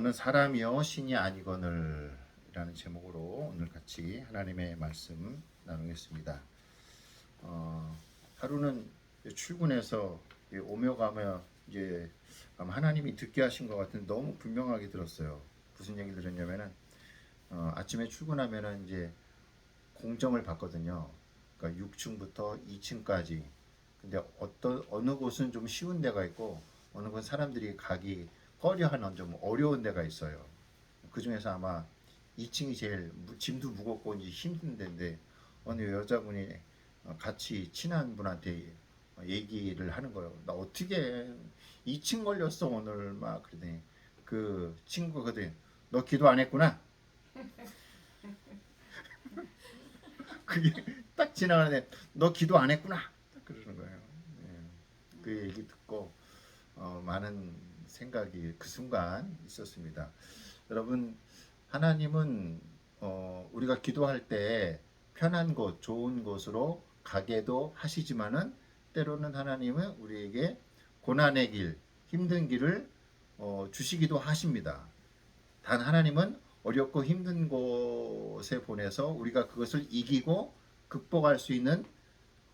어느 사람이요 신이 아니거늘 이라는 제목으로 오늘 같이 하나님의 말씀 나누겠습니다. 하루는 출근해서 오며 가며 이제 아마 하나님이 듣게 하신 것 같은데 너무 분명하게 들었어요. 무슨 얘기 들었냐면은 아침에 출근하면은 이제 공정을 받거든요. 그러니까 6층부터 2층까지. 근데 어느 곳은 좀 쉬운 데가 있고 어느 곳은 사람들이 가기 꺼려하는 좀 어려운 데가 있어요. 그 중에서 아마 2층이 제일 짐도 무겁고 이제 힘든 데인데 어느 여자분이 같이 친한 분한테 얘기를 하는 거예요. 나 어떻게 2층 걸렸어 오늘 막 그러더니 그 친구가 그러더니 너 기도 안 했구나. 그게 딱 지나가는데 너 기도 안 했구나. 딱 그러는 거예요. 예. 그 얘기 듣고 많은 생각이 그 순간 있었습니다. 여러분 하나님은 우리가 기도할 때 편한 곳, 좋은 곳으로 가게도 하시지만은 때로는 하나님은 우리에게 고난의 길, 힘든 길을 주시기도 하십니다. 단 하나님은 어렵고 힘든 곳에 보내서 우리가 그것을 이기고 극복할 수 있는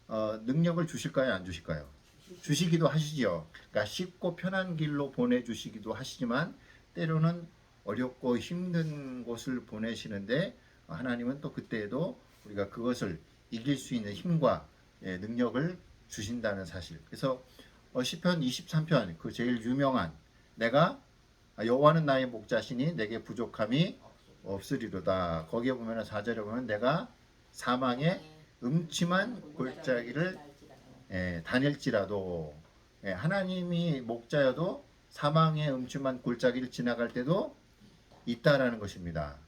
능력을 주실까요? 안 주실까요? 주시기도 하시죠. 그러니까 쉽고 편한 길로 보내주시기도 하시지만 때로는 어렵고 힘든 곳을 보내시는데 하나님은 또 그때에도 우리가 그것을 이길 수 있는 힘과 능력을 주신다는 사실. 그래서 시편 23편 그 제일 유명한 내가 여호와는 나의 목자시니 내게 부족함이 없으리로다. 거기에 보면 4절에 보면 내가 사망의 음침한 골짜기를 다닐지라도 하나님이 목자여도 사망의 음침한 골짜기를 지나갈 때도 있다라는 것입니다.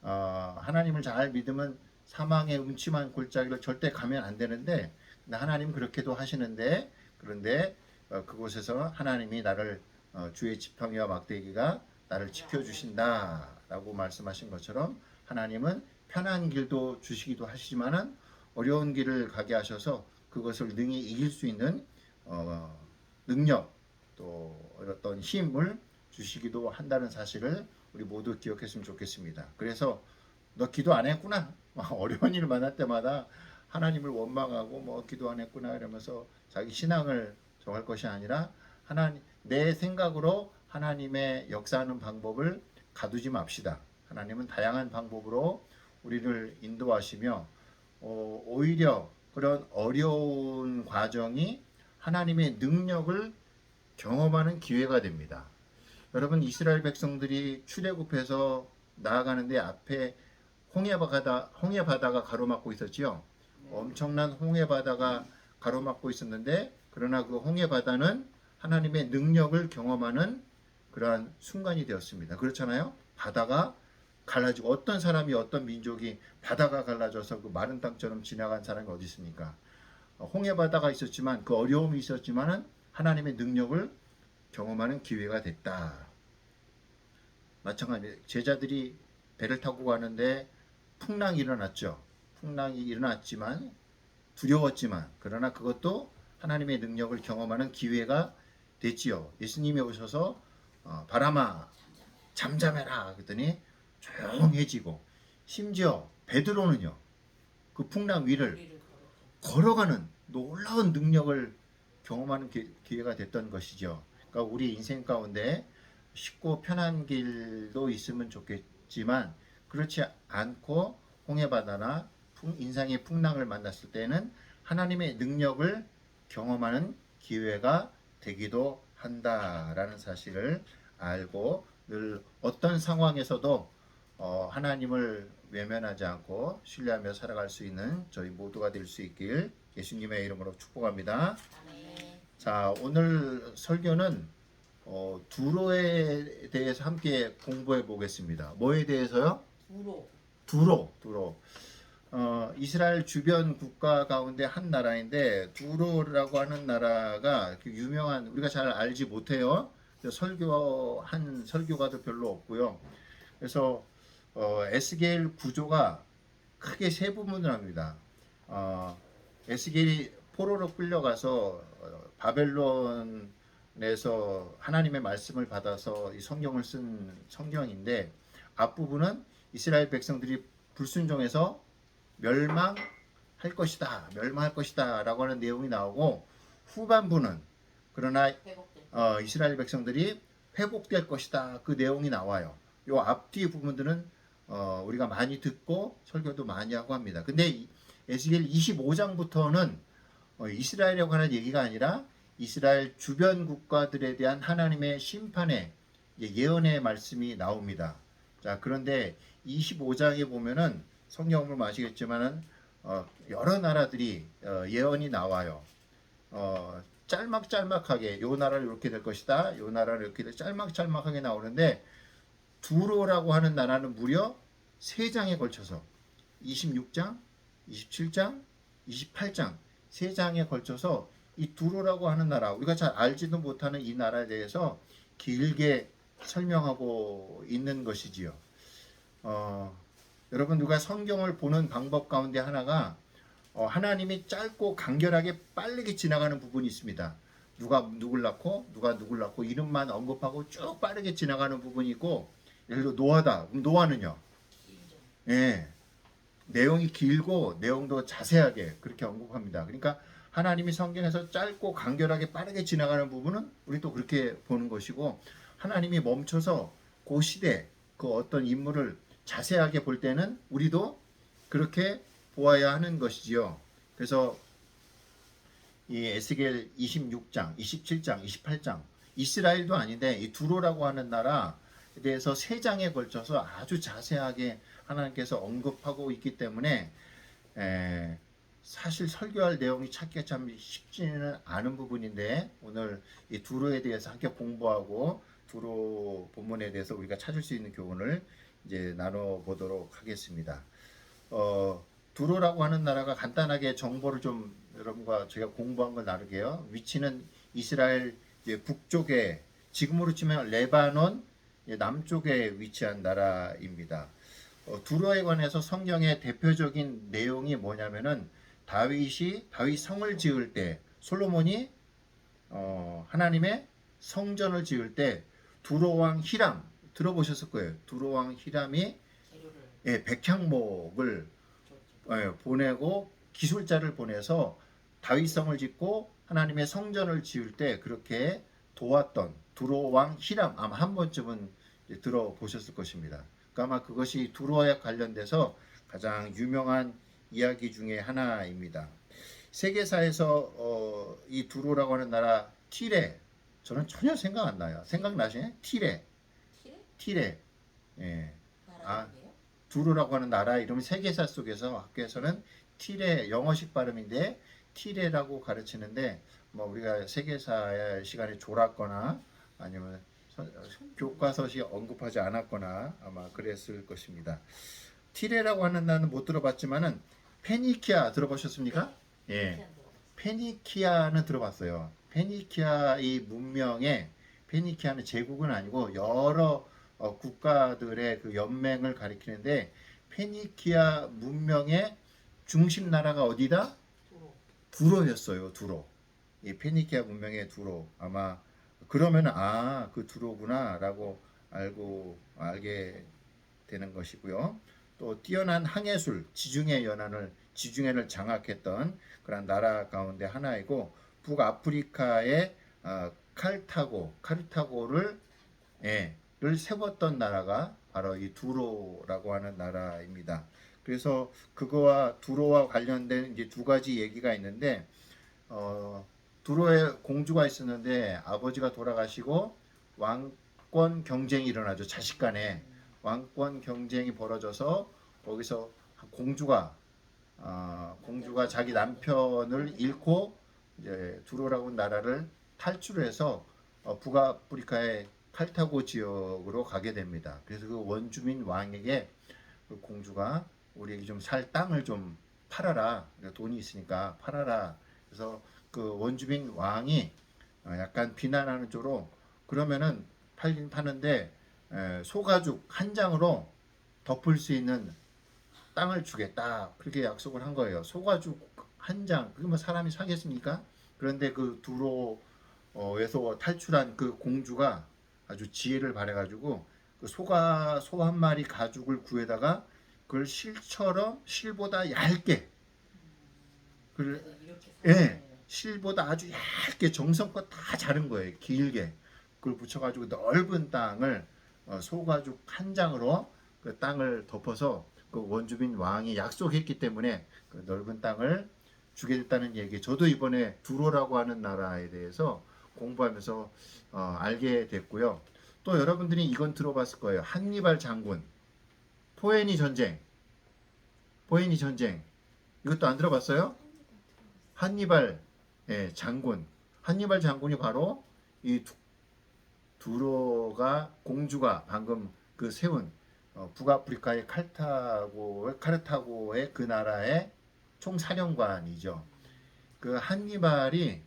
하나님을 잘 믿으면 사망의 음침한 골짜기를 절대 가면 안 되는데 하나님 그렇게도 하시는데 그런데 그곳에서 하나님이 나를 주의 지팡이와 막대기가 나를 지켜주신다라고 말씀하신 것처럼 하나님은 편한 길도 주시기도 하시지만은 어려운 길을 가게 하셔서 그것을 능히 이길 수 있는 능력 또 어떤 힘을 주시기도 한다는 사실을 우리 모두 기억했으면 좋겠습니다. 그래서 너 기도 안 했구나. 어려운 일 만날 때마다 하나님을 원망하고 뭐 기도 안 했구나 이러면서 자기 신앙을 정할 것이 아니라 하나님 내 생각으로 하나님의 역사하는 방법을 가두지 맙시다. 하나님은 다양한 방법으로 우리를 인도하시며 오히려 그런 어려운 과정이 하나님의 능력을 경험하는 기회가 됩니다. 여러분 이스라엘 백성들이 출애굽해서 나아가는데 앞에 홍해 바다가 가로막고 있었지요. 엄청난 홍해 바다가 가로막고 있었는데 그러나 그 홍해 바다는 하나님의 능력을 경험하는 그러한 순간이 되었습니다. 그렇잖아요. 바다가 갈라지고 어떤 사람이 어떤 민족이 바다가 갈라져서 그 마른 땅처럼 지나간 사람이 어디 있습니까? 홍해 바다가 있었지만 그 어려움이 있었지만은 하나님의 능력을 경험하는 기회가 됐다. 마찬가지 제자들이 배를 타고 가는데 풍랑이 일어났죠. 풍랑이 일어났지만 두려웠지만 그러나 그것도 하나님의 능력을 경험하는 기회가 됐지요. 예수님이 오셔서 바람아 잠잠해라 그랬더니 조용해지고 심지어 베드로는요 그 풍랑 위를 걸어가는 놀라운 능력을 경험하는 기회가 됐던 것이죠. 그러니까 우리 인생 가운데 쉽고 편한 길도 있으면 좋겠지만 그렇지 않고 홍해바다나 인생의 풍랑을 만났을 때는 하나님의 능력을 경험하는 기회가 되기도 한다라는 사실을 알고 늘 어떤 상황에서도 하나님을 외면하지 않고 신뢰하며 살아갈 수 있는 저희 모두가 될 수 있길 예수님의 이름으로 축복합니다. 자, 오늘 설교는 두로에 대해서 함께 공부해 보겠습니다. 뭐에 대해서요? 두로. 이스라엘 주변 국가 가운데 한 나라인데 두로라고 하는 나라가 유명한 우리가 잘 알지 못해요. 설교한 설교가도 별로 없고요. 그래서 에스겔 구조가 크게 세 부분을 합니다. 에스겔이 포로로 끌려가서 바벨론 내서 하나님의 말씀을 받아서 이 성경을 쓴 성경인데, 앞부분은 이스라엘 백성들이 불순종해서 멸망할 것이다, 멸망할 것이다 라고 하는 내용이 나오고, 후반부는 그러나 회복될 이스라엘 백성들이 회복될 것이다, 그 내용이 나와요. 요 앞뒤 부분들은 우리가 많이 듣고 설교도 많이 하고 합니다. 근데 에스겔 25장부터는 이스라엘에 관한 얘기가 아니라 이스라엘 주변 국가들에 대한 하나님의 심판의 예언의 말씀이 나옵니다. 자, 그런데 25장에 보면은 성경을 보면 아시겠지만은 여러 나라들이 예언이 나와요. 짤막짤막하게 요 나라는 이렇게 될 것이다, 요 나라는 이렇게 될, 짤막짤막하게 나오는데, 두로라고 하는 나라는 무려 3장에 걸쳐서 26장, 27장, 28장 3장에 걸쳐서 이 두로라고 하는 나라, 우리가 잘 알지도 못하는 이 나라에 대해서 길게 설명하고 있는 것이지요. 여러분, 누가 성경을 보는 방법 가운데 하나가 하나님이 짧고 간결하게 빠르게 지나가는 부분이 있습니다. 누가 누굴 낳고 누가 누굴 낳고 이름만 언급하고 쭉 빠르게 지나가는 부분이 있고, 예를 들어 노아다. 그럼 노아는요? 길죠. 예. 내용이 길고 내용도 자세하게 그렇게 언급합니다. 그러니까 하나님이 성경에서 짧고 간결하게 빠르게 지나가는 부분은 우리 또 그렇게 보는 것이고, 하나님이 멈춰서 그 시대 그 어떤 인물을 자세하게 볼 때는 우리도 그렇게 보아야 하는 것이지요. 그래서 이 에스겔 26장, 27장, 28장 이스라엘도 아닌데 이 두로라고 하는 나라에 대해서 3장에 걸쳐서 아주 자세하게 하나님께서 언급하고 있기 때문에 사실 설교할 내용이 찾기가 참 쉽지는 않은 부분인데, 오늘 이 두로에 대해서 함께 공부하고 두로 본문에 대해서 우리가 찾을 수 있는 교훈을 이제 나눠보도록 하겠습니다. 두로라고 하는 나라가 간단하게 정보를 좀 여러분과 제가 공부한 걸 나누게요. 위치는 이스라엘 북쪽에, 지금으로 치면 레바논 남쪽에 위치한 나라입니다. 두로에 관해서 성경의 대표적인 내용이 뭐냐면은 다윗 성을 지을 때, 솔로몬이 하나님의 성전을 지을 때 두로 왕 히람 들어보셨을 거예요. 두로 왕 히람이 재료를 백향목을 줬죠. 보내고 기술자를 보내서 다윗성을 짓고 하나님의 성전을 지을 때 그렇게 도왔던 두로 왕 히람, 아마 한 번쯤은 들어보셨을 것입니다. 그러니까 아마 그것이 두로에 관련돼서 가장 유명한 이야기 중에 하나입니다. 세계사에서 이 두로라고 하는 나라 티레, 저는 전혀 생각 안 나요. 생각나시나요? 티레, 티레? 티레. 예. 아, 나라인데요? 두루라고 하는 나라 이름, 세계사 속에서 학교에서는 티레, 영어식 발음인데 티레라고 가르치는데, 뭐 우리가 세계사 시간에 졸았거나 아니면 교과서시 언급하지 않았거나 아마 그랬을 것입니다. 티레라고 하는 나라는 못 들어봤지만은 페니키아 들어보셨습니까? 예. 피안 들어갔어요. 페니키아는 들어봤어요. 페니키아 이 문명에, 페니키아는 제국은 아니고 여러 국가들의 그 연맹을 가리키는데, 페니키아 문명의 중심 나라가 어디다? 도로. 두로였어요. 두로. 이 페니키아 문명의 두로. 아마 그러면 그 두로구나라고 알게 되는 것이고요. 또 뛰어난 항해술, 지중해를 장악했던 그런 나라 가운데 하나이고, 북아프리카의 카르타고를 세웠던 나라가 바로 이 두로라고 하는 나라입니다. 그래서 그거와 두로와 관련된 이제 2가지 얘기가 있는데, 두로에 공주가 있었는데 아버지가 돌아가시고 왕권 경쟁이 일어나죠. 자식 간에 왕권 경쟁이 벌어져서 거기서 공주가 자기 남편을 잃고 이제 두로라고 하는 나라를 탈출해서 북아프리카의 칼타고 지역으로 가게 됩니다. 그래서 그 원주민 왕에게 그 공주가 우리에게 좀 살 땅을 좀 팔아라. 돈이 있으니까 팔아라. 그래서 그 원주민 왕이 약간 비난하는 쪽으로, 그러면은 팔긴 파는데 소가죽 한 장으로 덮을 수 있는 땅을 주겠다. 그렇게 약속을 한 거예요. 소가죽 한 장, 그게 뭐 사람이 사겠습니까? 그런데 그 두로 에서 탈출한 그 공주가 아주 지혜를 발해가지고 그 소 한 마리 가죽을 구해다가 그걸 실보다 얇게 그 그래서 이렇게 예, 살아요. 실보다 아주 얇게 정성껏 다 자른 거예요. 길게. 그걸 붙여가지고 넓은 땅을 소가죽 한 장으로 그 땅을 덮어서 그 원주민 왕이 약속했기 때문에 그 넓은 땅을 주게 됐다는 얘기. 저도 이번에 두로라고 하는 나라에 대해서 공부하면서 알게 됐고요. 또 여러분들이 이건 들어봤을 거예요. 한니발 장군, 포에니 전쟁, 포에니 전쟁. 이것도 안 들어봤어요? 한니발 장군, 한니발 장군이 바로 이 두로가 공주가 방금 그 세운 북아프리카의 카르타고의 그 나라의 총사령관이죠. 그 한니발이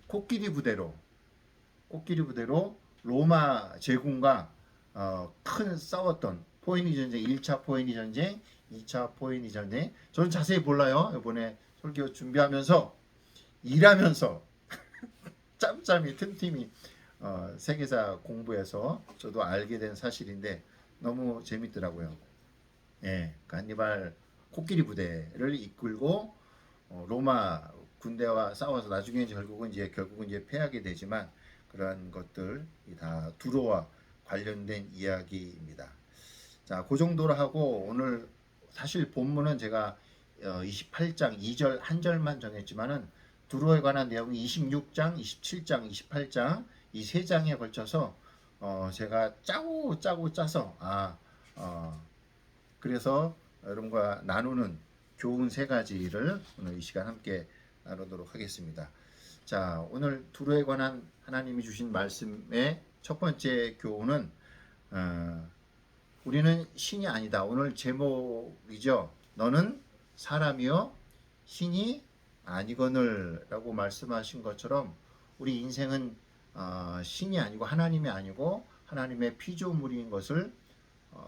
코끼리 부대로 로마 제군과 큰 싸웠던 포에니 전쟁, 1차 포에니 전쟁, 2차 포에니 전쟁. 저는 자세히 몰라요. 이번에 설교 준비하면서 일하면서 짬짬이 틈틈이 세계사 공부해서 저도 알게 된 사실인데 너무 재밌더라고요. 예, 그 한니발 코끼리 부대를 이끌고 로마 군대와 싸워서 나중에 결국은 이제 패하게 되지만 그러한 것들이 다 두로와 관련된 이야기입니다. 자, 그 정도로 하고 오늘 사실 본문은 제가 28장 2절 한 절만 정했지만은 두로에 관한 내용이 26장, 27장, 28장 이 세 장에 걸쳐서 제가 짜고 짜서 그래서 여러분과 나누는 교훈 세 가지를 오늘 이 시간 함께 나누도록 하겠습니다. 자, 오늘 두로에 관한 하나님이 주신 말씀의 첫 번째 교훈은 우리는 신이 아니다. 오늘 제목이죠. 너는 사람이요 신이 아니거늘라고 말씀하신 것처럼 우리 인생은 신이 아니고 하나님이 아니고 하나님의 피조물인 것을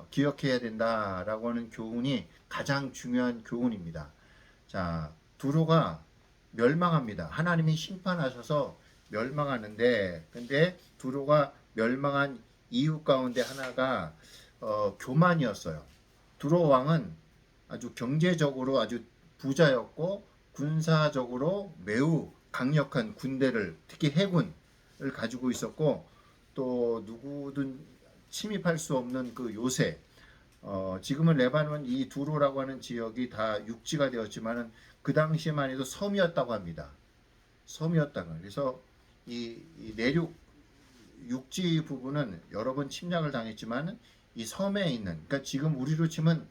기억해야 된다라고 하는 교훈이 가장 중요한 교훈입니다. 자, 두로가 멸망합니다. 하나님이 심판하셔서 멸망하는데, 근데 두로가 멸망한 이유 가운데 하나가 교만이었어요. 두로 왕은 아주 경제적으로 아주 부자였고 군사적으로 매우 강력한 군대를 특히 해군을 가지고 있었고 또 누구든 침입할 수 없는 그 요새 지금은 레바논 이 두로라고 하는 지역이 다 육지가 되었지만은 그 당시에만 해도 섬이었다고 합니다. 섬이었다고. 그래서 이 내륙 육지 부분은 여러 번 침략을 당했지만 이 섬에 있는 그러니까 지금 우리로 치면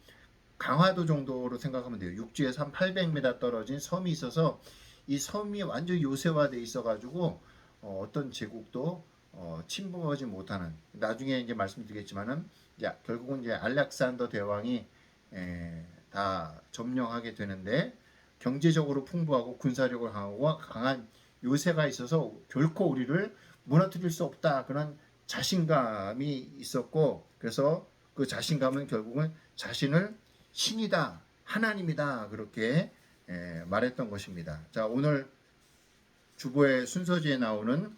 강화도 정도로 생각하면 돼요. 육지에서 한 800m 떨어진 섬이 있어서 이 섬이 완전 요새화돼 있어가지고 어떤 제국도 침범하지 못하는 나중에 이제 말씀드리겠지만은 결국은 이제 알렉산더 대왕이 다 점령하게 되는데 경제적으로 풍부하고 군사력을 강하고 강한 요새가 있어서 결코 우리를 무너뜨릴 수 없다 그런 자신감이 있었고 그래서 그 자신감은 결국은 자신을 신이다 하나님이다 그렇게 말했던 것입니다. 자 오늘 주보의 순서지에 나오는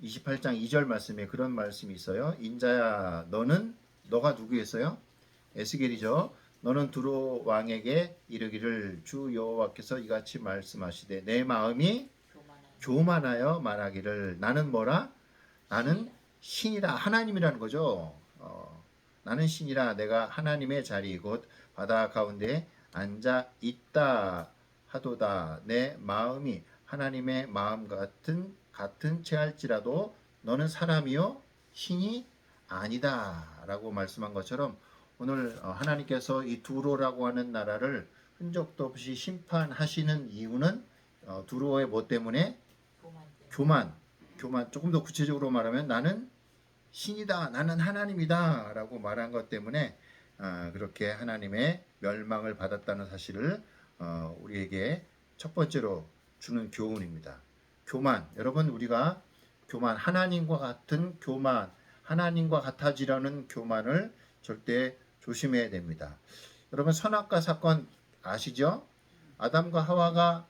28장 2절 말씀에 그런 말씀이 있어요. 인자야 너가 누구였어요? 에스겔이죠. 너는 두로 왕에게 이르기를 주 여호와께서 이같이 말씀하시되 내 마음이 교만하여 말하기를 나는 뭐라? 나는 신이라 하나님이라는 거죠. 나는 신이라 내가 하나님의 자리 곧 바다 가운데 앉아 있다 하도다 내 마음이 하나님의 마음 같은 체할지라도 너는 사람이요 신이 아니다라고 말씀한 것처럼 오늘 하나님께서 이 두로라고 하는 나라를 흔적도 없이 심판하시는 이유는 두로의 뭐 때문에? 교만 조금 더 구체적으로 말하면 나는 신이다 나는 하나님이다 라고 말한 것 때문에 그렇게 하나님의 멸망을 받았다는 사실을 우리에게 첫 번째로 주는 교훈입니다. 교만 여러분 우리가 교만 하나님과 같은 교만 하나님과 같아지려는 교만을 절대 조심해야 됩니다. 여러분 선악과 사건 아시죠? 아담과 하와가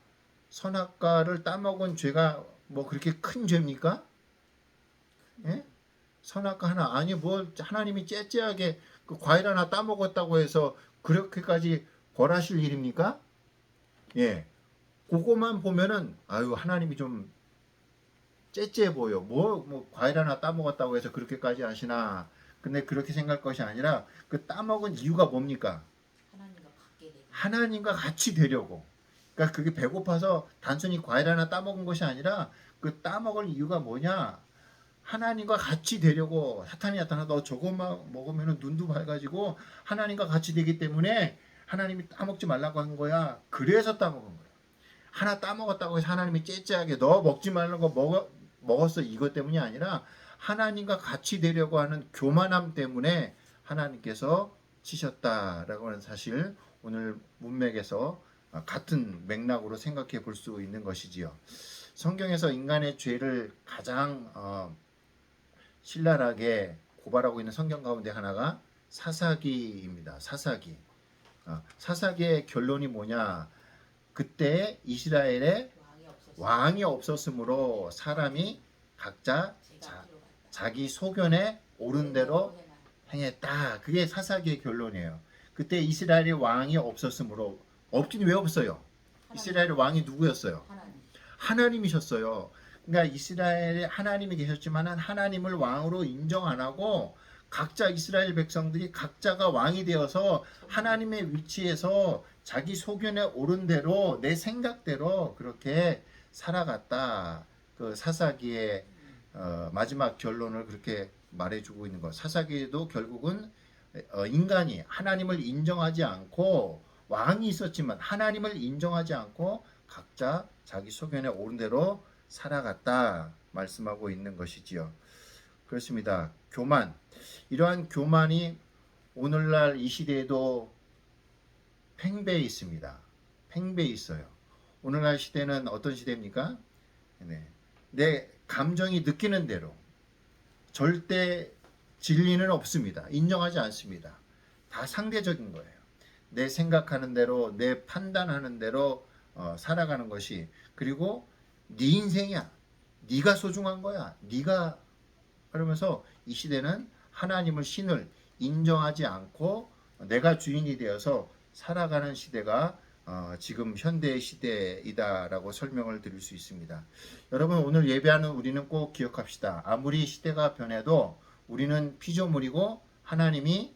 선악과를 따먹은 죄가 뭐 그렇게 큰 죄입니까? 예? 선악과 하나 아니 뭐 하나님이 째째하게 그 과일 하나 따먹었다고 해서 그렇게까지 벌하실 일입니까? 예. 그거만 보면은 아유 하나님이 좀 째째해 보여. 뭐 과일 하나 따먹었다고 해서 그렇게까지 하시나. 근데 그렇게 생각할 것이 아니라 그 따먹은 이유가 뭡니까? 하나님과 같게 되는. 하나님과 같이 되려고. 그러니까 그게 배고파서 단순히 과일 하나 따먹은 것이 아니라 그 따먹을 이유가 뭐냐? 하나님과 같이 되려고. 사탄이 나타나 너 저것만 먹으면 눈도 밝아지고 하나님과 같이 되기 때문에 하나님이 따먹지 말라고 한 거야. 그래서 따먹은 거야. 하나 따먹었다고 해서 하나님이 째째하게 너 먹지 말라고 먹었어 이것 때문이 아니라 하나님과 같이 되려고 하는 교만함 때문에 하나님께서 치셨다라고 하는 사실 오늘 문맥에서 같은 맥락으로 생각해 볼 수 있는 것이지요. 성경에서 인간의 죄를 가장 신랄하게 고발하고 있는 성경 가운데 하나가 사사기입니다. 사사기. 사사기의 결론이 뭐냐? 그때 이스라엘에 왕이 없었으므로 사람이 각자 자기 소견에 옳은 대로 행했다. 그게 사사기의 결론이에요. 그때 이스라엘의 왕이 없었으므로 없긴 왜 없어요? 이스라엘의 왕이 누구였어요? 하나님이셨어요. 그러니까 이스라엘에 하나님이 계셨지만 하나님을 왕으로 인정 안 하고 각자 이스라엘 백성들이 각자가 왕이 되어서 하나님의 위치에서 자기 소견에 옳은 대로 내 생각대로 그렇게 살아갔다. 그 사사기의 마지막 결론을 그렇게 말해주고 있는 것. 사사기도 결국은 인간이 하나님을 인정하지 않고 왕이 있었지만 하나님을 인정하지 않고 각자 자기 소견에 옳은 대로 살아갔다 말씀하고 있는 것이지요. 그렇습니다. 교만. 이러한 교만이 오늘날 이 시대에도 팽배해 있습니다. 팽배해 있어요. 오늘날 시대는 어떤 시대입니까? 네. 내 감정이 느끼는 대로 절대 진리는 없습니다. 인정하지 않습니다. 다 상대적인 거예요. 내 생각하는 대로 내 판단하는 대로 살아가는 것이 그리고 네 인생이야. 네가 소중한 거야. 네가 그러면서 이 시대는 하나님을 신을 인정하지 않고 내가 주인이 되어서 살아가는 시대가 지금 현대의 시대이다라고 설명을 드릴 수 있습니다. 여러분 오늘 예배하는 우리는 꼭 기억합시다. 아무리 시대가 변해도 우리는 피조물이고 하나님이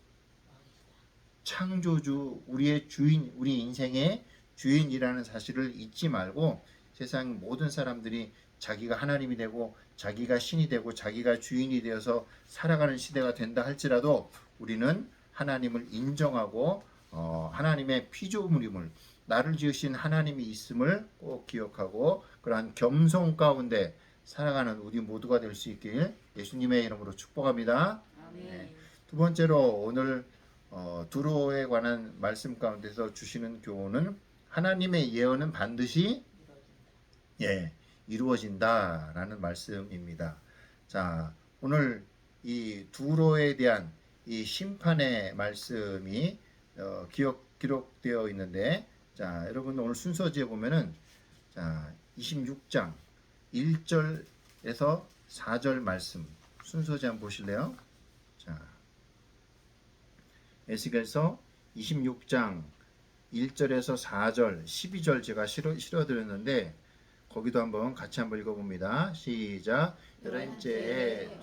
창조주, 우리의 주인, 우리 인생의 주인이라는 사실을 잊지 말고 세상 모든 사람들이 자기가 하나님이 되고 자기가 신이 되고 자기가 주인이 되어서 살아가는 시대가 된다 할지라도 우리는 하나님을 인정하고 하나님의 피조물임을 나를 지으신 하나님이 있음을 꼭 기억하고 그러한 겸손 가운데 살아가는 우리 모두가 될 수 있길 예수님의 이름으로 축복합니다. 네. 두 번째로 오늘 두로에 관한 말씀 가운데서 주시는 교훈은 하나님의 예언은 반드시 이루어진다라는 말씀입니다. 자, 오늘 이 두로에 대한 이 심판의 말씀이 기록되어 있는데, 자, 여러분 오늘 순서지에 보면은 자, 26장 1절에서 4절 말씀 순서지 한번 보실래요? 자, 에스겔서 26장 1절에서 4절, 12절 제가 실어드렸는데 거기도 한번 같이 한번 읽어봅니다. 시작. 열흘째에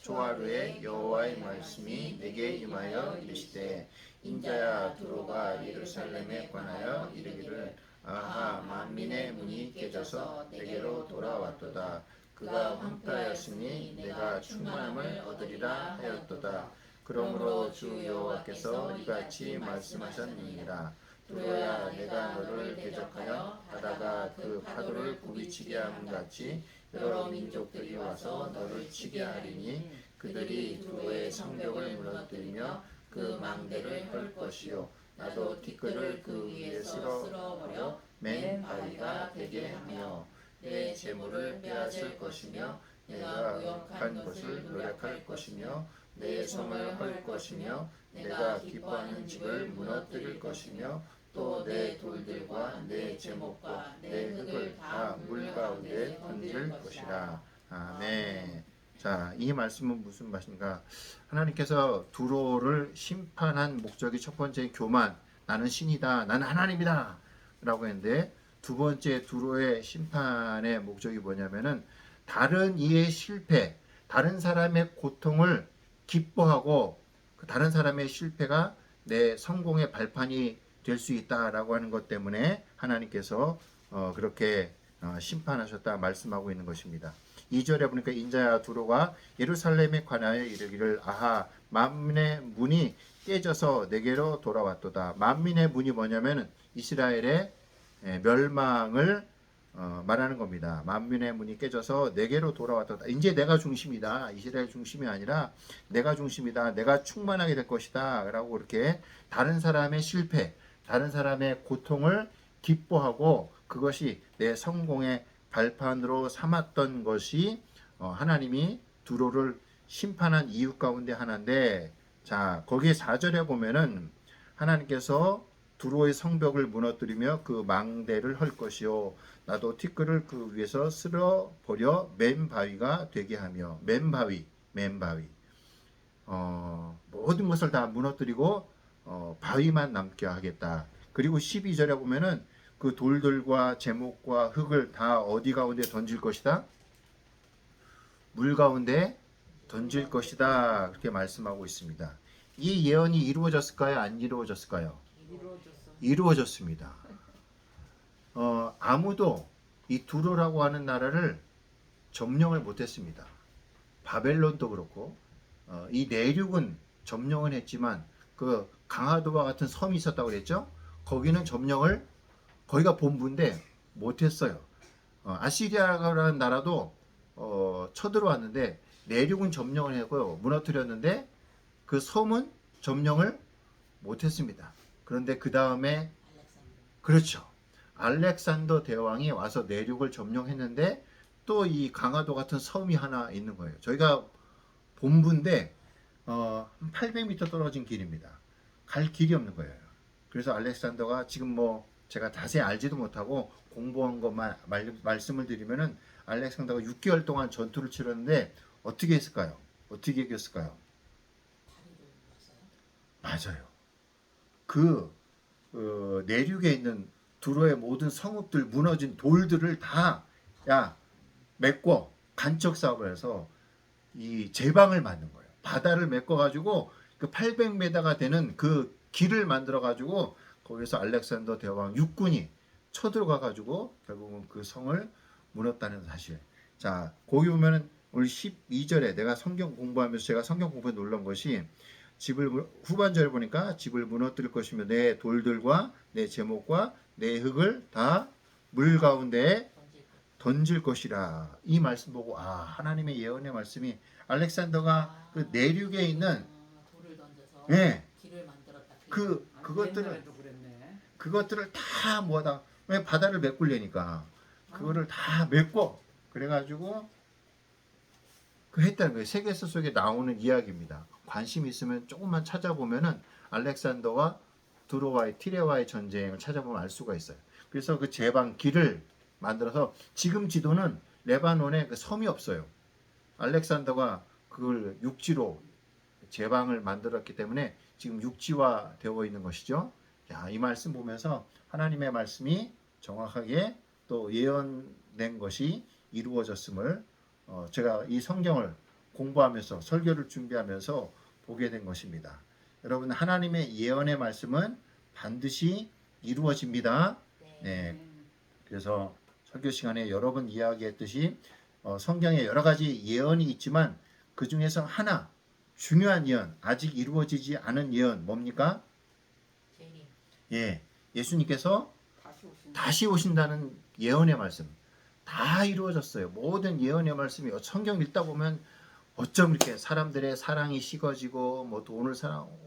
초하루에 여호와의 말씀이 내게 임하여 이르시되 인자야 두로가 예루살렘에 관하여 이르기를 아하 만민의 문이 깨져서 내게로 돌아왔도다. 그가 황폐하였으니 내가 충만함을 얻으리라 하였도다. 그러므로 주 여호와께서 이같이 말씀하셨느니라. 두로야 내가 너를 대적하여 바다가 그 파도를 굽이치게 함 같이 여러 민족들이 와서 너를 치게 하리니 그들이 두로의 성벽을 무너뜨리며 그 망대를 헐 것이요 나도 티끌을 그 위에 쓸어버려 맨바위가 되게 하며 내 재물을 빼앗을 것이며 내가 의역한 것을 노력할 것이며 내 성을 헐 것이며 내가 기뻐하는 집을 무너뜨릴 것이며 또 내 돌들과 내 제목과 내 흙을 다 물 가운데 던질 것이라. 아멘. 자, 이 말씀은 무슨 말씀인가? 하나님께서 두로를 심판한 목적이 첫 번째 교만, 나는 신이다, 나는 하나님이다 라고 했는데, 두 번째 두로의 심판의 목적이 뭐냐면은 다른 이의 실패, 다른 사람의 고통을 기뻐하고 그 다른 사람의 실패가 내 성공의 발판이 될 수 있다라고 하는 것 때문에 하나님께서 그렇게 심판하셨다 말씀하고 있는 것입니다. 2절에 보니까 인자야 두로가 예루살렘에 관하여 이르기를 아하 만민의 문이 깨져서 내게로 돌아왔도다. 만민의 문이 뭐냐면 이스라엘의 멸망을 말하는 겁니다. 만민의 문이 깨져서 내게로 돌아왔다. 이제 내가 중심이다. 이스라엘 중심이 아니라 내가 중심이다. 내가 충만하게 될 것이다. 라고 이렇게 다른 사람의 실패, 다른 사람의 고통을 기뻐하고 그것이 내 성공의 발판으로 삼았던 것이 하나님이 두로를 심판한 이유 가운데 하나인데, 자 거기에 4절에 보면은 하나님께서 두로의 성벽을 무너뜨리며 그 망대를 헐 것이요 나도 티끌을 그 위에서 쓸어 버려 맨 바위가 되게 하며. 맨바위 모든 것을 다 무너뜨리고 바위만 남게 하겠다. 그리고 12절에 보면은 그 돌들과 제목과 흙을 다 어디 가운데 던질 것이다? 물 가운데 던질 것이다. 그렇게 말씀하고 있습니다. 이 예언이 이루어졌을까요? 안 이루어졌을까요? 이루어졌습니다. 아무도 이 두로라고 하는 나라를 점령을 못했습니다. 바벨론도 그렇고 이 내륙은 점령을 했지만 그 강화도와 같은 섬이 있었다고 그랬죠. 거기는 점령을 거기가 본부인데 못했어요. 아시리아라는 나라도 쳐들어왔는데 내륙은 점령을 했고요. 무너뜨렸는데 그 섬은 점령을 못했습니다. 그런데 그 다음에 그렇죠. 알렉산더 대왕이 와서 내륙을 점령했는데 또 이 강화도 같은 섬이 하나 있는 거예요. 저희가 본부인데 800m 떨어진 길입니다. 갈 길이 없는 거예요. 그래서 알렉산더가 지금 뭐 제가 자세히 알지도 못하고 공부한 것만 말씀을 드리면은 알렉산더가 6개월 동안 전투를 치렀는데 어떻게 했을까요? 어떻게 이겼을까요? 맞아요. 그 내륙에 있는 두로의 모든 성읍들 무너진 돌들을 다 메꿔 간척 사업을 해서 이 제방을 만든 거예요. 바다를 메꿔 가지고 그 800m가 되는 그 길을 만들어 가지고 거기서 알렉산더 대왕 육군이 쳐들어가 가지고 결국은 그 성을 무너뜨렸다는 사실. 자, 거기 보면은 우리 12절에 내가 성경 공부하면서 제가 성경 공부에 놀란 것이 후반절에 보니까 집을 무너뜨릴 것이며 내 돌들과 내 제목과 내 흙을 다 물 가운데 던질 것이라. 이 말씀 보고 하나님의 예언의 말씀이 알렉산더가 그 내륙에 있는 돌을 던져서 길을 만들었다. 그것들을 다 모아다. 왜 바다를 메꾸려니까 그거를 다 메꿔 그래가지고 그 했다는 거예요. 세계사 속에 나오는 이야기입니다. 관심 있으면 조금만 찾아보면은 알렉산더와 두로와의 티레와의 전쟁을 찾아보면 알 수가 있어요. 그래서 그 제방 길을 만들어서 지금 지도는 레바논에 그 섬이 없어요. 알렉산더가 그걸 육지로 제방을 만들었기 때문에 지금 육지화 되어 있는 것이죠. 야, 이 말씀 보면서 하나님의 말씀이 정확하게 또 예언된 것이 이루어졌음을 제가 이 성경을 공부하면서 설교를 준비하면서 보게 된 것입니다. 여러분, 하나님의 예언의 말씀은 반드시 이루어집니다. 네. 그래서 설교 시간에 여러 번 이야기했듯이 성경에 여러 가지 예언이 있지만 그 중에서 하나 중요한 예언, 아직 이루어지지 않은 예언 뭡니까? 예수님께서 다시 오신다는 예언의 말씀. 다 이루어졌어요. 모든 예언의 말씀이 성경 읽다 보면 어쩜 이렇게 사람들의 사랑이 식어지고 뭐 돈을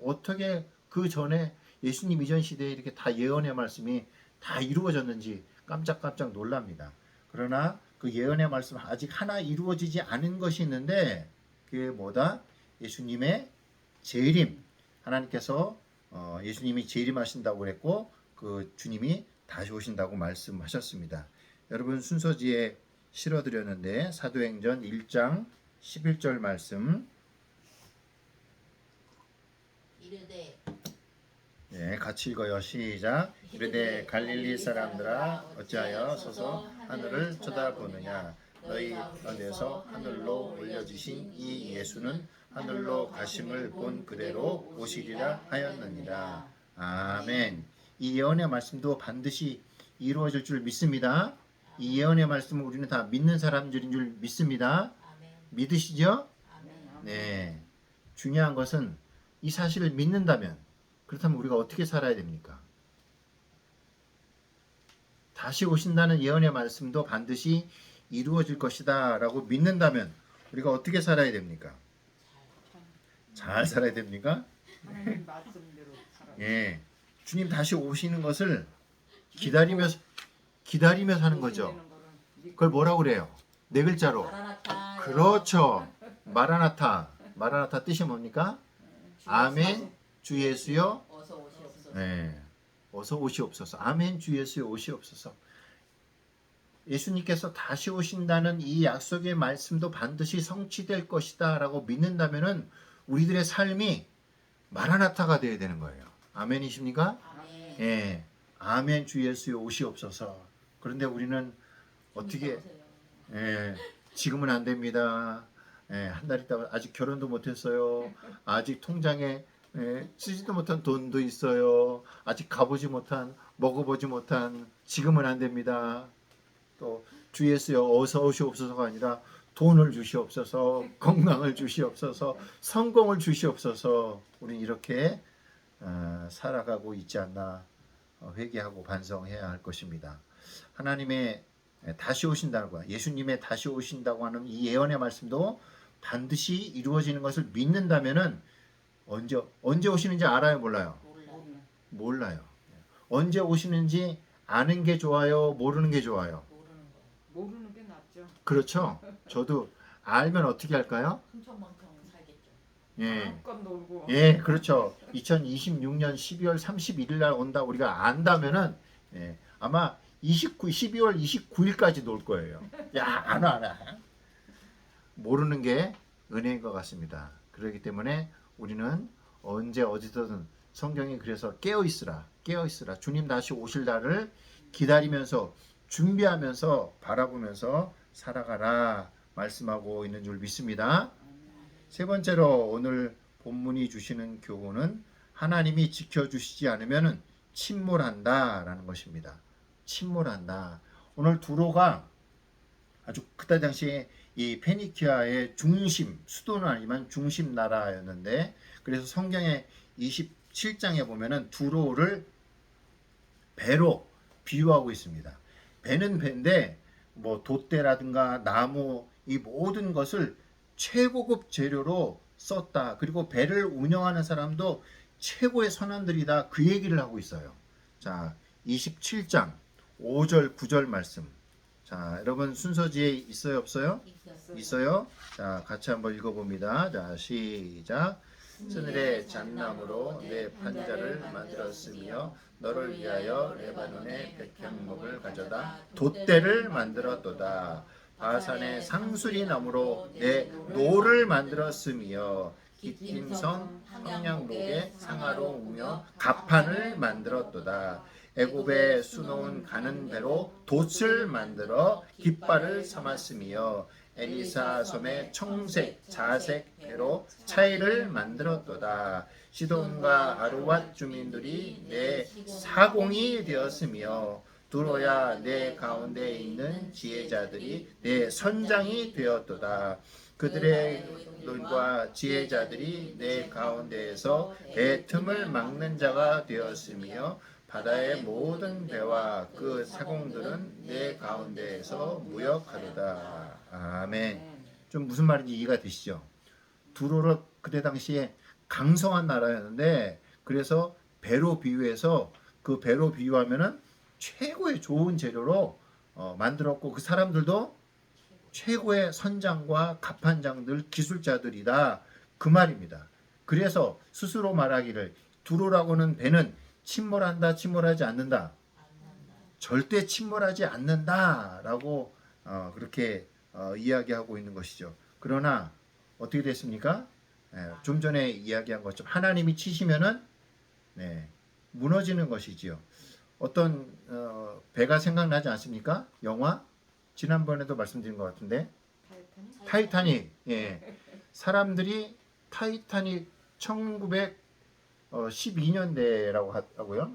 어떻게 그 전에 예수님 이전 시대에 이렇게 다 예언의 말씀이 다 이루어졌는지 깜짝깜짝 놀랍니다. 그러나 그 예언의 말씀 아직 하나 이루어지지 않은 것이 있는데 그게 뭐다? 예수님의 재림. 하나님께서 예수님이 재림하신다고 그랬고 그 주님이 다시 오신다고 말씀하셨습니다. 여러분 순서지에 실어드렸는데 사도행전 1장 11절 말씀 이르되 네, 같이 읽어요. 시작. 이르되 갈릴리 사람들아 어찌하여 서서 하늘을 쳐다보느냐 너희 가운데서 하늘로 올려지신 이 예수는 하늘로 가심을 본 그대로 오시리라 하였느니라. 아멘. 이 예언의 말씀도 반드시 이루어질 줄 믿습니다. 이 예언의 말씀을 우리는 다 믿는 사람들인 줄 믿습니다. 아멘. 믿으시죠? 아멘. 네. 중요한 것은 이 사실을 믿는다면 그렇다면 우리가 어떻게 살아야 됩니까? 다시 오신다는 예언의 말씀도 반드시 이루어질 것이다 라고 믿는다면 우리가 어떻게 살아야 됩니까? 잘 살아야 됩니까? 하나님 말씀대로 살아요. 예. 주님 다시 오시는 것을 기다리면서 하는 거죠. 그걸 뭐라고 그래요? 네 글자로. 마라나타. 그렇죠. 마라나타. 마라나타 뜻이 뭡니까? 아멘. 주 예수여. 어서 오시옵소서. 네. 어서 오시옵소서. 아멘. 주 예수여 오시옵소서. 예수님께서 다시 오신다는 이 약속의 말씀도 반드시 성취될 것이다 라고 믿는다면은 우리들의 삶이 마라나타가 되어야 되는 거예요. 아멘이십니까? 아멘. 예. 아멘. 주 예수여 오시옵소서. 그런데 우리는 어떻게 예, 지금은 안 됩니다. 예, 한 달 있다가 아직 결혼도 못했어요. 아직 통장에 쓰지도 못한 돈도 있어요. 아직 가보지 못한, 먹어보지 못한, 지금은 안 됩니다. 또 주 예수여 어서 오시옵소서가 아니라 돈을 주시옵소서, 건강을 주시옵소서, 성공을 주시옵소서. 우리는 이렇게 살아가고 있지 않나 회개하고 반성해야 할 것입니다. 하나님의 다시 오신다고 예수님의 다시 오신다고 하는 이 예언의 말씀도 반드시 이루어지는 것을 믿는다면은 언제 오시는지 알아요, 몰라요? 몰라요. 언제 오시는지 아는 게 좋아요, 모르는 게 좋아요? 모르는 게 낫죠. 그렇죠. 저도 알면 어떻게 할까요? 흥청망청 살겠죠. 예. 마음껏 놀고. 예, 그렇죠. 2026년 12월 31일 날 온다 우리가 안다면은 아마 12월 29일까지 놀 거예요. 야, 안 와. 모르는 게 은혜인 것 같습니다. 그렇기 때문에 우리는 언제 어디서든 성경이 그래서 깨어 있으라. 주님 다시 오실 날을 기다리면서 준비하면서 바라보면서 살아가라 말씀하고 있는 줄 믿습니다. 세 번째로 오늘 본문이 주시는 교훈은 하나님이 지켜주시지 않으면 침몰한다라는 것입니다. 침몰한다. 오늘 두로가 아주 그때 당시에 이 페니키아의 중심, 수도는 아니지만 중심 나라였는데 그래서 성경의 27장에 보면은 두로를 배로 비유하고 있습니다. 배는 배인데 뭐 돛대라든가 나무 이 모든 것을 최고급 재료로 썼다. 그리고 배를 운영하는 사람도 최고의 선원들이다. 그 얘기를 하고 있어요. 자, 27장 5절 9절 말씀. 자, 여러분 순서지에 있어요, 없어요? 있어요. 자, 같이 한번 읽어봅니다. 자, 시작. 스늘의 잣나무로 내 판자를 만들었으며 너를 위하여 레바논의 백향목을 가져다 돛대를 만들었도다. 바산의 상수리 나무로 내 노를 만들었으며 기팀성 황량목의 상아로 우며 갑판을 만들었도다. 애굽에 수놓은 가는 배로 돛을 만들어 깃발을 삼았으며 엘리사 섬의 청색, 자색 배로 차이를 만들었도다. 시돈과 아루왓 주민들이 내 사공이 되었으며 두로야 내 가운데 있는 지혜자들이 내 선장이 되었도다. 그들의 눈과 지혜자들이 내 가운데에서 배 틈을 막는 자가 되었으며 바다의 모든 배와 그 사공들은 내 가운데에서 무역하도다. 아멘. 좀 무슨 말인지 이해가 되시죠? 두로를 그때 당시에 강성한 나라였는데 그래서 배로 비유해서 그 배로 비유하면은 최고의 좋은 재료로 만들었고 그 사람들도 최고의 선장과 갑판장들 기술자들이다 그 말입니다. 그래서 스스로 말하기를 두로라고는 배는 침몰한다, 침몰하지 않는다. 절대 침몰하지 않는다라고 그렇게 이야기하고 있는 것이죠. 그러나 어떻게 됐습니까? 좀 전에 이야기한 것처럼 하나님이 치시면은 무너지는 것이지요. 어떤 배가 생각나지 않습니까? 영화 지난번에도 말씀드린 것 같은데 타이타닉. 사람들이 타이타닉 1912년대라고 하고요.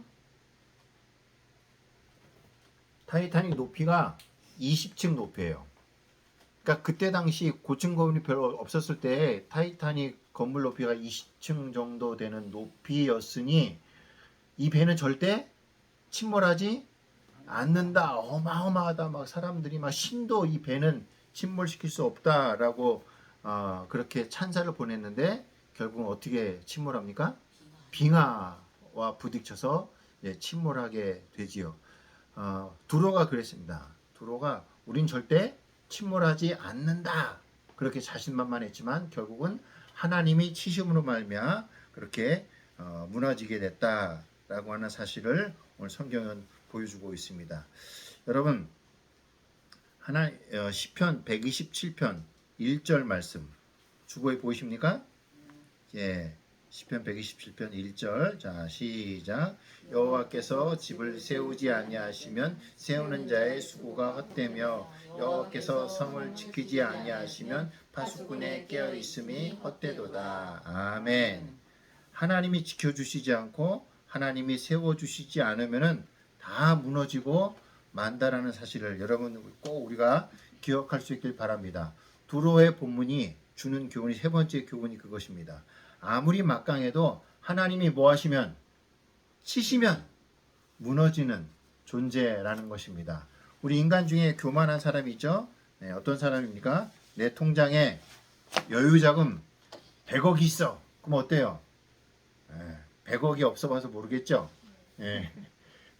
타이타닉 높이가 20층 높이에요. 그러니까 그때 당시 고층 건물이 별로 없었을 때 타이타닉 건물 높이가 20층 정도 되는 높이였으니 이 배는 절대 침몰하지 않는다. 어마어마하다. 막 사람들이 막 신도 이 배는 침몰시킬 수 없다라고 그렇게 찬사를 보냈는데 결국은 어떻게 침몰합니까? 빙하와 부딪혀서 침몰하게 되지요. 두로가 그랬습니다. 두로가 우린 절대 침몰하지 않는다. 그렇게 자신만만했지만 결국은 하나님이 치심으로 말미암아 그렇게 무너지게 됐다라고 하는 사실을 오늘 성경은 보여주고 있습니다. 여러분 시편 127편 1절 말씀 주보에 보이십니까? 시편 127편 1절. 자, 시작. 여호와께서 집을 세우지 아니하시면 세우는 자의 수고가 헛되며 여호와께서 성을 지키지 아니하시면 파수꾼의 깨어 있음이 헛되도다. 아멘. 하나님이 지켜주시지 않고 하나님이 세워주시지 않으면은 다 무너지고 만다라는 사실을 여러분 꼭 우리가 기억할 수 있길 바랍니다. 두로의 본문이 주는 교훈이 세 번째 교훈이 그것입니다. 아무리 막강해도 하나님이 뭐 하시면 치시면 무너지는 존재라는 것입니다. 우리 인간 중에 교만한 사람이 있죠. 어떤 사람입니까? 내 통장에 여유자금 100억이 있어. 그럼 어때요? 100억이 없어 봐서 모르겠죠.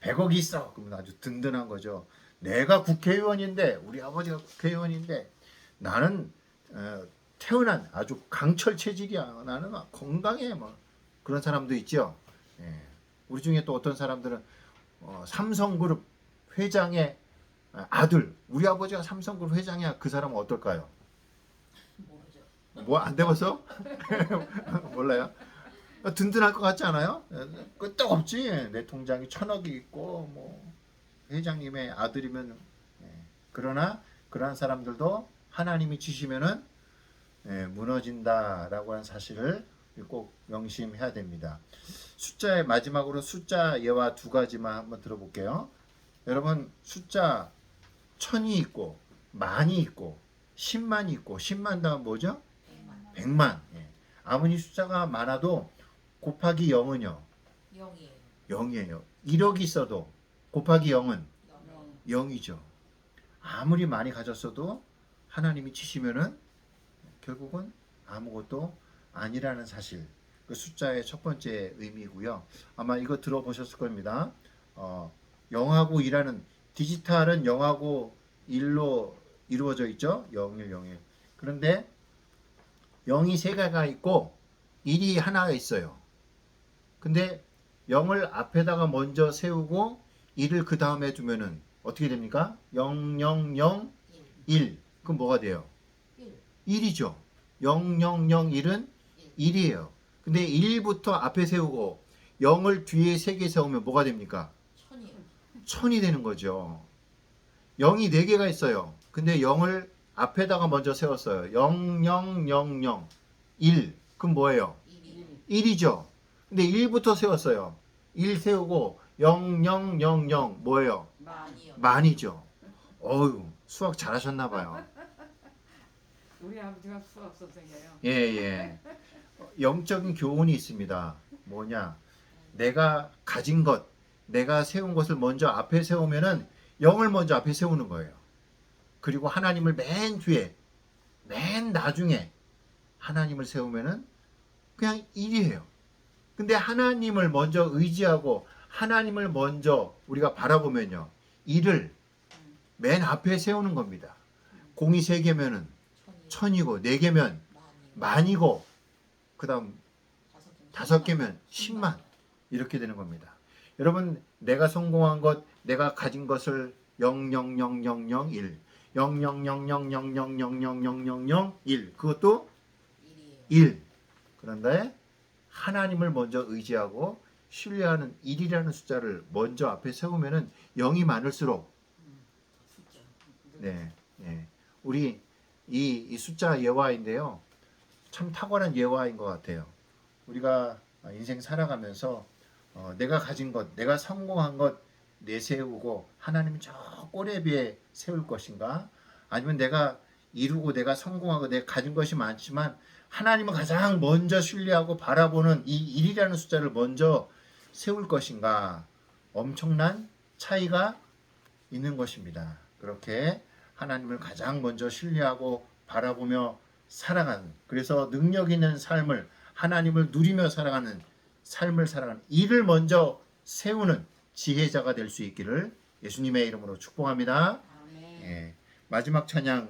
100억이 있어. 그러면 아주 든든한 거죠. 내가 국회의원인데 우리 아버지가 국회의원인데 나는 태어난 아주 강철 체질이야. 나는 건강해. 뭐 그런 사람도 있죠. 우리 중에 또 어떤 사람들은 삼성그룹 회장의 아들. 우리 아버지가 삼성그룹 회장이야. 그 사람은 어떨까요? 뭐 안 돼봐서? 몰라요. 든든할 것 같지 않아요? 끄떡없지. 내 통장이 1000억이 있고 뭐 회장님의 아들이면. 그러나 그러한 사람들도 하나님이 치시면은 무너진다라고 하는 사실을 꼭 명심해야 됩니다. 숫자의 마지막으로 숫자 예화 두 가지만 한번 들어볼게요. 여러분 숫자 1000이 있고 만이 있고 10만이 있고 10만 다음 뭐죠? 100만. 아무리 숫자가 많아도 곱하기 0은요? 0이에요. 1억이 있어도 곱하기 0은 0이죠. 아무리 많이 가졌어도 하나님이 치시면은 결국은 아무것도 아니라는 사실. 그 숫자의 첫 번째 의미고요. 아마 이거 들어보셨을 겁니다. 0하고 1하는 디지털은 0하고 1로 이루어져 있죠. 01, 01. 그런데 0이 세 개가 있고 1이 하나가 있어요. 근데 0을 앞에다가 먼저 세우고 1을 그 다음에 두면은 어떻게 됩니까? 0, 0, 0, 1. 그럼 뭐가 돼요? 1이죠. 0, 0, 0, 1은 1이에요. 근데 1부터 앞에 세우고 0을 뒤에 3개 세우면 뭐가 됩니까? 1000이 되는 거죠. 0이 4개가 있어요. 근데 0을 앞에다가 먼저 세웠어요. 0, 0, 0, 0, 1. 그럼 뭐예요? 1이죠. 근데 1부터 세웠어요. 1 세우고 0, 0, 0, 0 뭐예요? 만이죠. 어휴, 수학 잘하셨나 봐요. 우리 아버지가 수학 선생이에요. 예. 영적인 교훈이 있습니다. 뭐냐? 내가 가진 것, 내가 세운 것을 먼저 앞에 세우면은 0을 먼저 앞에 세우는 거예요. 그리고 하나님을 맨 뒤에, 맨 나중에 하나님을 세우면은 그냥 1이에요. 근데 하나님을 먼저 의지하고 하나님을 먼저 우리가 바라보면요. 1을 맨 앞에 세우는 겁니다. 공이 3개면은 1000이고 4개면 만이고 그 다음 5개면 10만 이렇게 되는 겁니다. 여러분 내가 성공한 것, 내가 가진 것을 00001, 00000000001 그것도 1. 그런데 하나님을 먼저 의지하고 신뢰하는 1이라는 숫자를 먼저 앞에 세우면은 0이 많을수록 네, 네. 우리 이 숫자 예화인데요. 참 탁월한 예화인 것 같아요. 우리가 인생 살아가면서 내가 가진 것, 내가 성공한 것 내세우고 하나님 저 꼬레비에 세울 것인가? 아니면 내가 이루고 내가 성공하고 내가 가진 것이 많지만 하나님을 가장 먼저 신뢰하고 바라보는 이 1이라는 숫자를 먼저 세울 것인가? 엄청난 차이가 있는 것입니다. 그렇게 하나님을 가장 먼저 신뢰하고 바라보며 살아가는, 그래서 능력 있는 삶을 하나님을 누리며 살아가는 삶을 살아가는 이를 먼저 세우는 지혜자가 될 수 있기를 예수님의 이름으로 축복합니다. 아멘. 예, 마지막 찬양